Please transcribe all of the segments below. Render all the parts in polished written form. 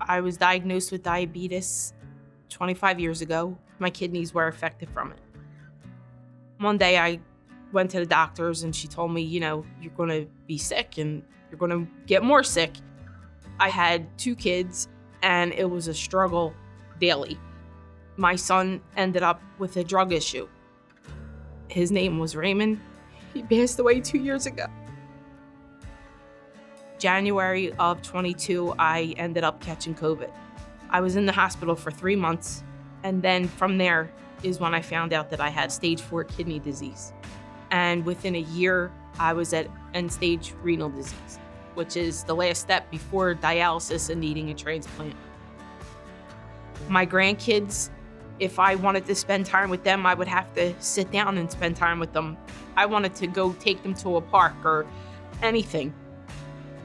I was diagnosed with diabetes 25 years ago. My kidneys were affected from it. One day I went to the doctors and she told me, you're going to be sick and you're going to get more sick. I had 2 kids and it was a struggle daily. My son ended up with a drug issue. His name was Raymond. He passed away 2 years ago. January of 22, I ended up catching COVID. I was in the hospital for 3 months, and then from there is when I found out that I had stage 4 kidney disease. And within a year, I was at end-stage renal disease, which is the last step before dialysis and needing a transplant. My grandkids, if I wanted to spend time with them, I would have to sit down and spend time with them. I wanted to go take them to a park or anything.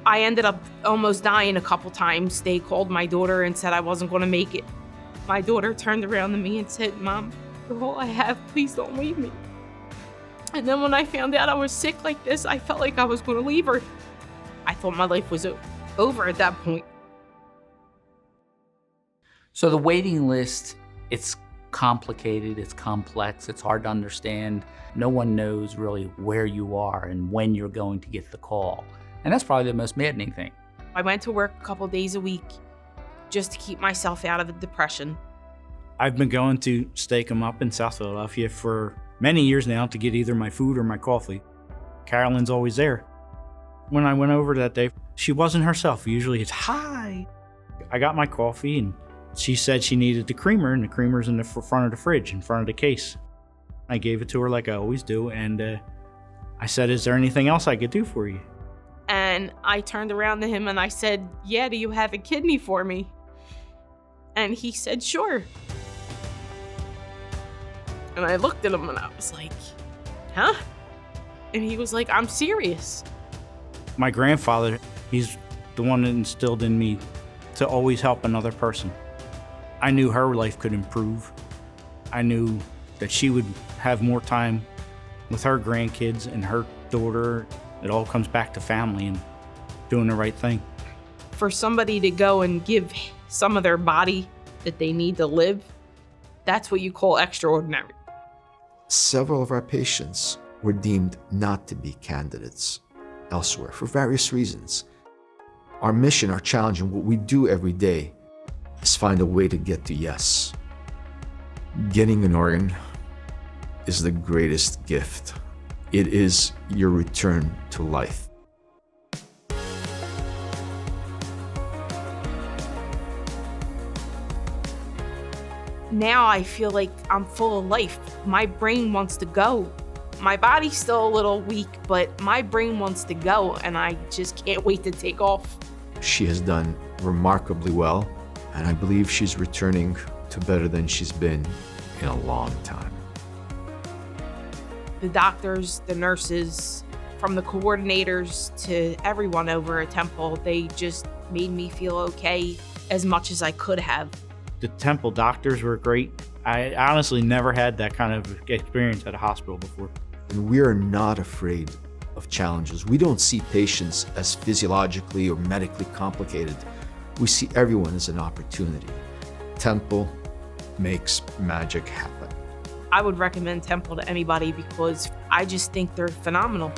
I ended up almost dying a couple times. They called my daughter and said I wasn't going to make it. My daughter turned around to me and said, "Mom, you're all I have. Please don't leave me." And then when I found out I was sick like this, I felt like I was going to leave her. I thought my life was over at that point. So the waiting list, it's complicated, it's complex, it's hard to understand. No one knows really where you are and when you're going to get the call. And that's probably the most maddening thing. I went to work a couple days a week just to keep myself out of a depression. I've been going to Steak 'em Up in South Philadelphia for many years now to get either my food or my coffee. Carolyn's always there. When I went over that day, she wasn't herself. Usually it's, "Hi." I got my coffee and she said she needed the creamer, and the creamer's in the front of the fridge, in front of the case. I gave it to her like I always do, and I said, "Is there anything else I could do for you?" And I turned around to him and I said, "Yeah, do you have a kidney for me?" And he said, "Sure." And I looked at him and I was like, "Huh?" And he was like, "I'm serious." My grandfather, he's the one that instilled in me to always help another person. I knew her life could improve. I knew that she would have more time with her grandkids and her daughter. It all comes back to family and doing the right thing. For somebody to go and give some of their body that they need to live, that's what you call extraordinary. Several of our patients were deemed not to be candidates elsewhere for various reasons. Our mission, our challenge, and what we do every day is find a way to get to yes. Getting an organ is the greatest gift. It is your return to life. Now I feel like I'm full of life. My brain wants to go. My body's still a little weak, but my brain wants to go, and I just can't wait to take off. She has done remarkably well, and I believe she's returning to better than she's been in a long time. The doctors, the nurses, from the coordinators to everyone over at Temple, they just made me feel okay as much as I could have. The Temple doctors were great. I honestly never had that kind of experience at a hospital before. And we are not afraid of challenges. We don't see patients as physiologically or medically complicated. We see everyone as an opportunity. Temple makes magic happen. I would recommend Temple to anybody because I just think they're phenomenal.